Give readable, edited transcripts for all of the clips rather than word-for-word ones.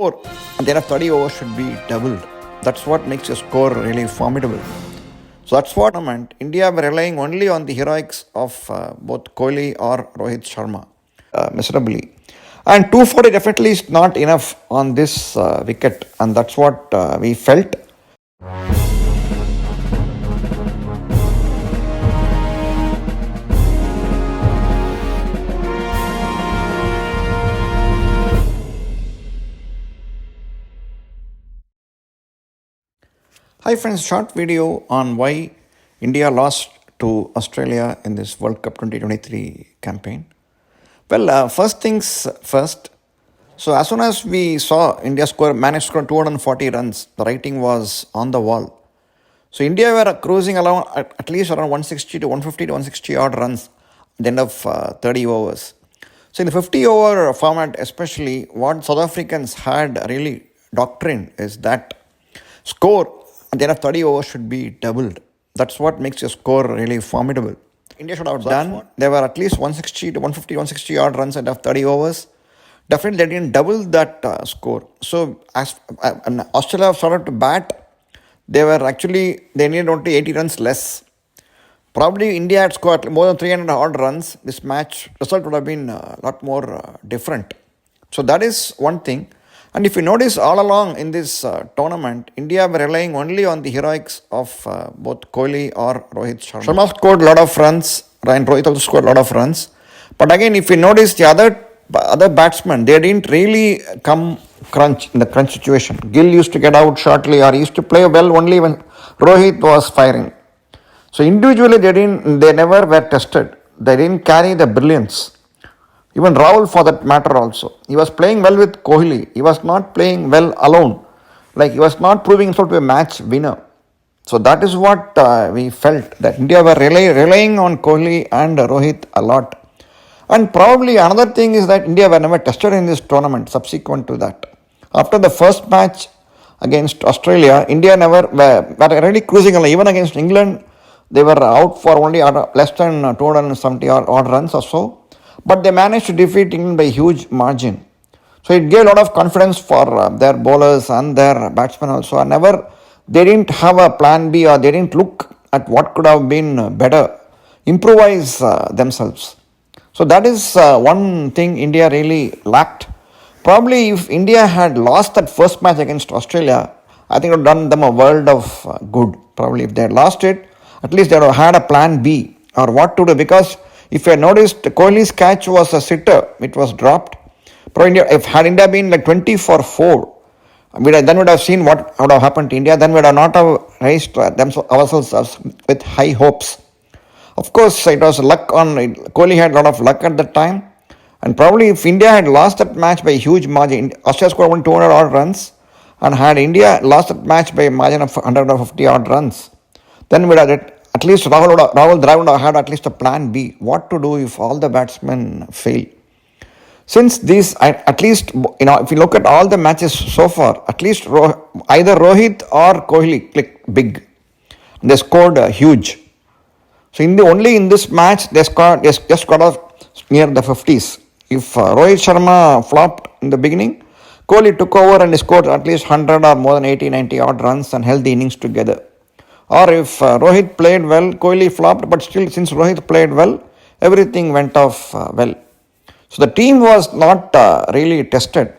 Score at the end of 30 overs should be doubled. That's what makes your score really formidable. So that's what I meant. India were relying only on the heroics of both Kohli or Rohit Sharma miserably. And 240 definitely is not enough on this wicket, and that's what we felt. Hi friends, short video on why India lost to Australia in this World Cup 2023 campaign. Well, first things first. So as soon as we saw India managed to score 240 runs, the writing was on the wall. So India were cruising along at least around 160 to 150 to 160 odd runs at the end of 30 overs. So in the 50 over format especially, what South Africans had really doctrine is that score at the end of 30 overs should be doubled. That's what makes your score really formidable. India should have done. There were at least 160 to 150, 160 odd runs at 30 overs. Definitely, they didn't double that score. So, as Australia started to bat, they needed only 80 runs less. Probably India had scored more than 300 odd runs. This match result would have been a lot more different. So that is one thing. And if you notice all along in this tournament, India were relying only on the heroics of both Kohli or Rohit Sharma. Sharma scored a lot of runs, and Rohit also scored a lot of runs. But again, if you notice the other batsmen, they didn't really come in the crunch situation. Gill used to get out shortly, or he used to play well only when Rohit was firing. So individually, they never were tested. They didn't carry the brilliance. Even Rahul, for that matter, also. He was playing well with Kohli. He was not playing well alone. Like, he was not proving himself to be a match winner. So that is what we felt, that India were relying on Kohli and Rohit a lot. And probably another thing is that India were never tested in this tournament subsequent to that. After the first match against Australia, India were really cruising along. Even against England, they were out for only less than 270 odd runs or so. But they managed to defeat England by a huge margin. So it gave a lot of confidence for their bowlers and their batsmen also. And they didn't have a plan B, or they didn't look at what could have been better, improvise themselves. So that is one thing India really lacked. Probably if India had lost that first match against Australia, I think it would have done them a world of good. Probably if they had lost it, at least they would have had a plan B or what to do, because if you noticed, Kohli's catch was a sitter. It was dropped. If had India been like 20 for 4, then would have seen what would have happened to India. Then we would have not have raised ourselves with high hopes. Of course, it was luck on. Kohli had a lot of luck at that time. And probably if India had lost that match by a huge margin, Australia scored only 200 odd runs. And had India lost that match by a margin of 150 odd runs, then we would have at least Rahul Dravid would have had at least a plan B. What to do if all the batsmen fail? Since these, at least, if you look at all the matches so far, at least either Rohit or Kohli clicked big. They scored huge. So only in this match, they just got off near the 50s. If Rohit Sharma flopped in the beginning, Kohli took over and scored at least 100 or more than 80, 90 odd runs and held the innings together. Or if Rohit played well, Kohli flopped, but still since Rohit played well, everything went off well. So the team was not really tested.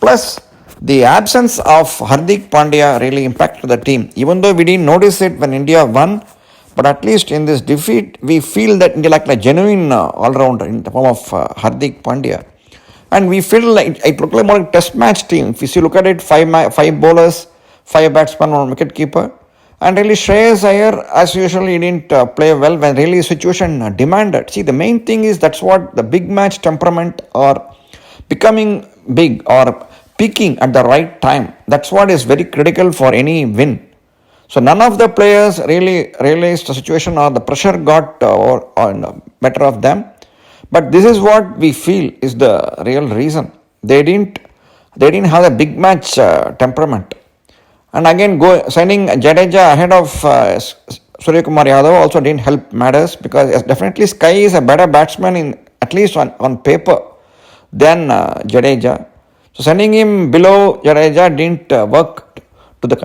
Plus, the absence of Hardik Pandya really impacted the team. Even though we didn't notice it when India won, but at least in this defeat, we feel that India lacked a genuine all-rounder in the form of Hardik Pandya. And we feel like it looked like more like a test match team. If you look at it, five bowlers, 5 batsmen, 1 wicket keeper. And really, Shreyas Iyer, as usual, he didn't play well when really the situation demanded. See, the main thing is that's what the big match temperament, or becoming big or peaking at the right time. That's what is very critical for any win. So none of the players really realized the situation, or the pressure got better of them. But this is what we feel is the real reason. They didn't have a big match temperament. And again, signing Jadeja ahead of Suryakumar Yadav also didn't help matters, because definitely Sky is a better batsman, at least on paper, than Jadeja. So sending him below Jadeja didn't work to the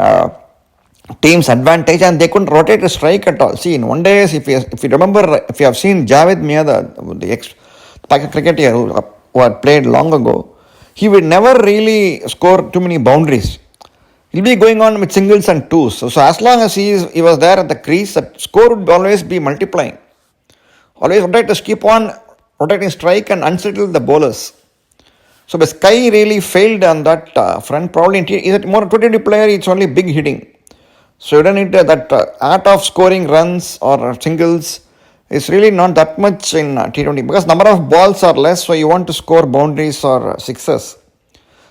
team's advantage, and they couldn't rotate a strike at all. See, in one day, if you remember, if you have seen Javed Miada, the ex cricketer who had played long ago, he would never really score too many boundaries. He'll be going on with singles and twos. So as long as he was there at the crease, the score would always be multiplying. Always rotate to keep on rotating strike and unsettle the bowlers. So the Sky really failed on that front. Probably is it more T20 player? It's only big hitting. So you don't need that art of scoring runs or singles is really not that much in T20 because number of balls are less. So you want to score boundaries or sixes.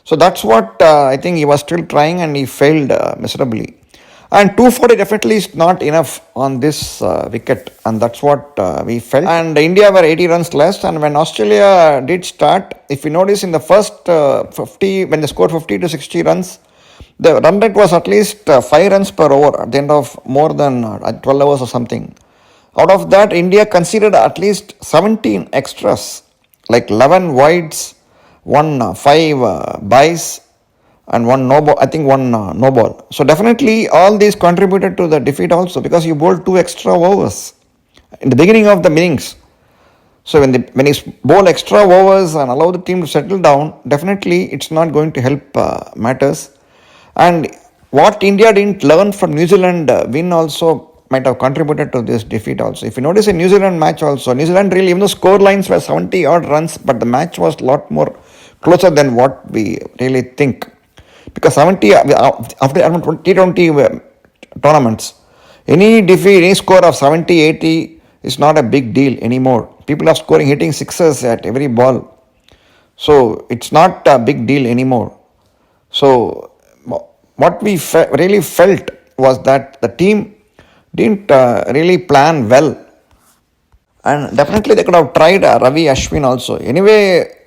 So that's what I think he was still trying and he failed miserably. And 240 definitely is not enough on this wicket, and that's what we felt. And India were 80 runs less, and when Australia did start, if you notice in the first 50, when they scored 50 to 60 runs, the run rate was at least 5 runs per over at the end of more than 12 hours or something. Out of that, India conceded at least 17 extras, like 11 wides, 5 byes, and one no ball, I think one no ball. So definitely all these contributed to the defeat also because you bowled 2 extra overs in the beginning of the innings. So when you bowl extra overs and allow the team to settle down, definitely it's not going to help matters. And what India didn't learn from New Zealand win also might have contributed to this defeat also. If you notice in New Zealand match also, New Zealand really, even though score lines were 70 odd runs, but the match was a lot more closer than what we really think. Because 70 after T20 tournaments, any defeat, any score of 70, 80 is not a big deal anymore. People are scoring, hitting sixes at every ball. So it's not a big deal anymore. So what we really felt was that the team didn't really plan well. And definitely they could have tried Ravi Ashwin also. Anyway,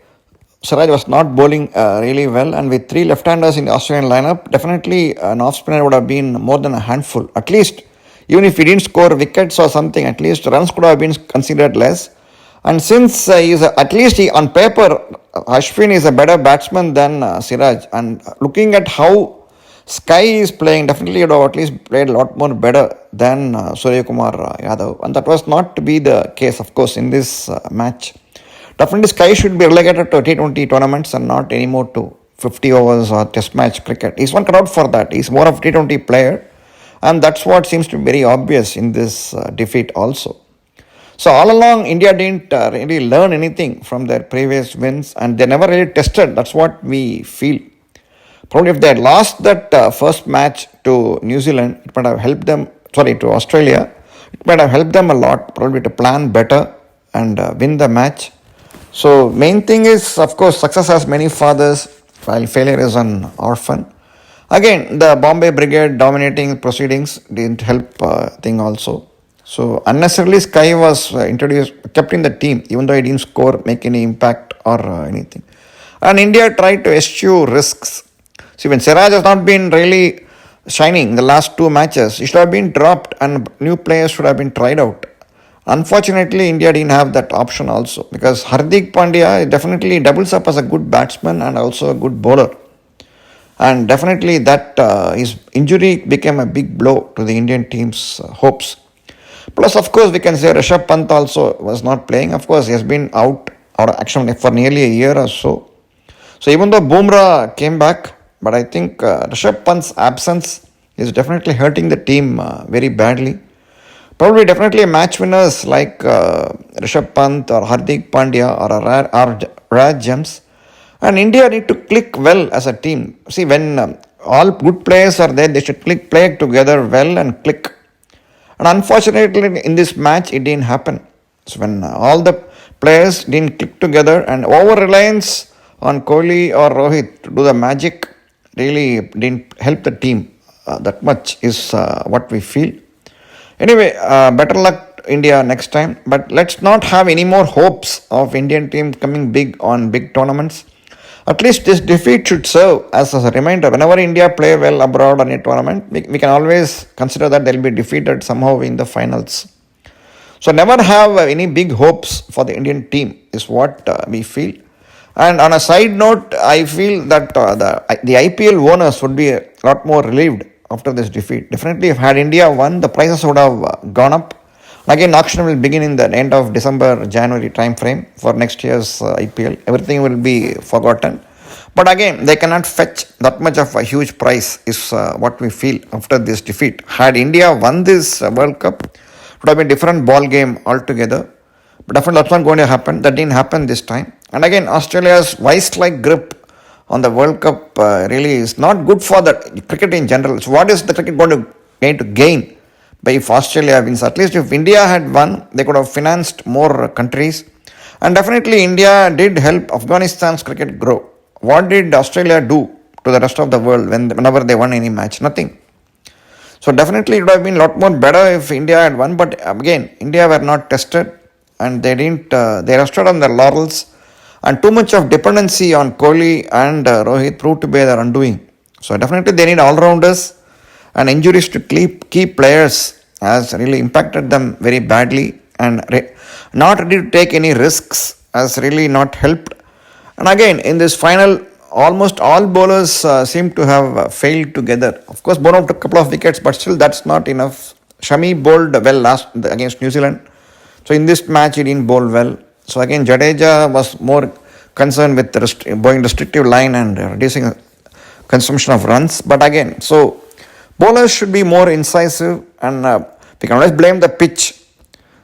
Siraj was not bowling really well, and with 3 left-handers in the Australian lineup, definitely an off-spinner would have been more than a handful. At least, even if he didn't score wickets or something, at least runs could have been considered less. And since at least on paper, Ashwin is a better batsman than Siraj, and looking at how Sky is playing, definitely would have at least played a lot more better than Surya Kumar Yadav, and that was not to be the case, of course, in this match. Definitely Sky should be relegated to T20 tournaments and not anymore to 50 overs or test match cricket. He's one crowd for that. He's more of a T20 player, and that's what seems to be very obvious in this defeat also. So all along, India didn't really learn anything from their previous wins, and they never really tested. That's what we feel. Probably if they had lost that first match to New Zealand, it might have helped them, to Australia, it might have helped them a lot, probably to plan better and win the match. So main thing is, of course, success has many fathers, while failure is an orphan. Again, the Bombay Brigade dominating proceedings didn't help thing also. So unnecessarily Sky was kept in the team, even though he didn't score, make any impact or anything. And India tried to eschew risks. See, when Siraj has not been really shining in the last 2 matches, he should have been dropped and new players should have been tried out. Unfortunately, India didn't have that option also because Hardik Pandya definitely doubles up as a good batsman and also a good bowler. And definitely that his injury became a big blow to the Indian team's hopes. Plus, of course, we can say Rishabh Pant also was not playing. Of course, he has been out of action for nearly a year or so. So even though Bumrah came back, but I think Rishabh Pant's absence is definitely hurting the team very badly. Probably definitely a match winners like Rishabh Pant or Hardik Pandya or rare gems. And India need to click well as a team. See, when all good players are there, they should play together well and click. And unfortunately, in this match, it didn't happen. So when all the players didn't click together and over-reliance on Kohli or Rohit to do the magic really didn't help the team that much is what we feel. Anyway, better luck India next time. But let's not have any more hopes of Indian team coming big on big tournaments. At least this defeat should serve as a reminder. Whenever India play well abroad on a tournament, we can always consider that they'll be defeated somehow in the finals. So never have any big hopes for the Indian team is what we feel. And on a side note, I feel that the IPL owners would be a lot more relieved after this defeat. Definitely, if had India won, the prices would have gone up. Again, auction will begin in the end of December, January time frame for next year's IPL. Everything will be forgotten. But again, they cannot fetch that much of a huge price, is what we feel after this defeat. Had India won this World Cup, it would have been a different ball game altogether. But definitely that's not going to happen. That didn't happen this time. And again, Australia's vice-like grip on the World Cup really is not good for the cricket in general. So what is the cricket going to gain by if Australia wins? At least if India had won, they could have financed more countries. And definitely India did help Afghanistan's cricket grow. What did Australia do to the rest of the world whenever they won any match? Nothing. So definitely it would have been a lot more better if India had won. But again, India were not tested and they didn't. They rested on their laurels, and too much of dependency on Kohli and Rohit proved to be their undoing. So definitely they need all-rounders, and injuries to key players has really impacted them very badly, and not ready to take any risks has really not helped. And again, in this final, almost all bowlers seem to have failed together. Of course, Bono took a couple of wickets, but still that's not enough. Shami bowled well last against New Zealand. So in this match, he didn't bowl well. So again, Jadeja was more concerned with bowling restrictive line and reducing consumption of runs. But again, so bowlers should be more incisive, and we can always blame the pitch.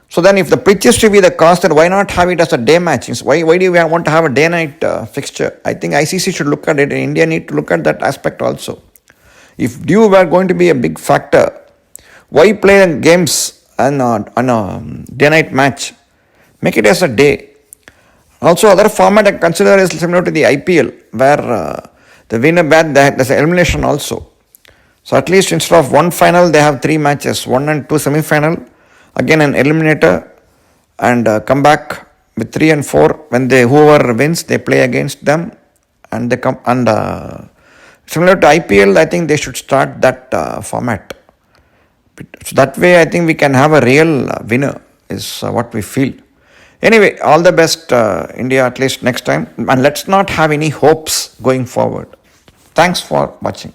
So then if the pitch is to be the cause, then why not have it as a day match? Why do you want to have a day-night fixture? I think ICC should look at it, and India need to look at that aspect also. If dew were going to be a big factor, why play games on a day-night match? Make it as a day. Also, other format I consider is similar to the IPL, where the winner there's an elimination also. So at least instead of one final, they have 3 matches, 1 and 2 semi-final, again an eliminator, and come back with 3 and 4. When whoever wins, they play against them, and they come. And similar to IPL, I think they should start that format. So that way, I think we can have a real winner, is what we feel. Anyway, all the best, India, at least next time. And let's not have any hopes going forward. Thanks for watching.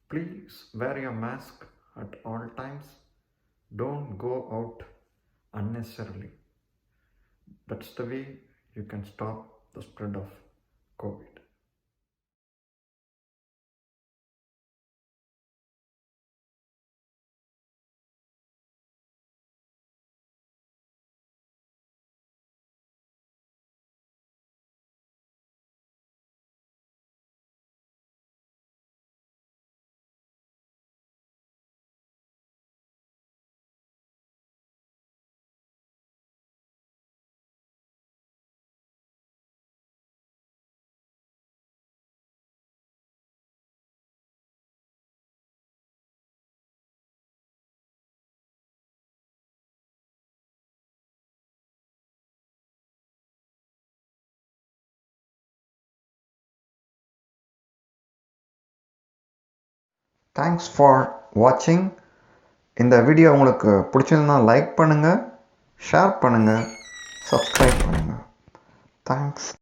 Please wear your mask at all times. Don't go out unnecessarily. That's the way you can stop the spread of COVID. Thanks for watching. இந்த video உங்களுக்கு பிடிச்சிருந்தா like பண்ணுங்க, share பண்ணுங்க, subscribe பண்ணுங்க. Thanks.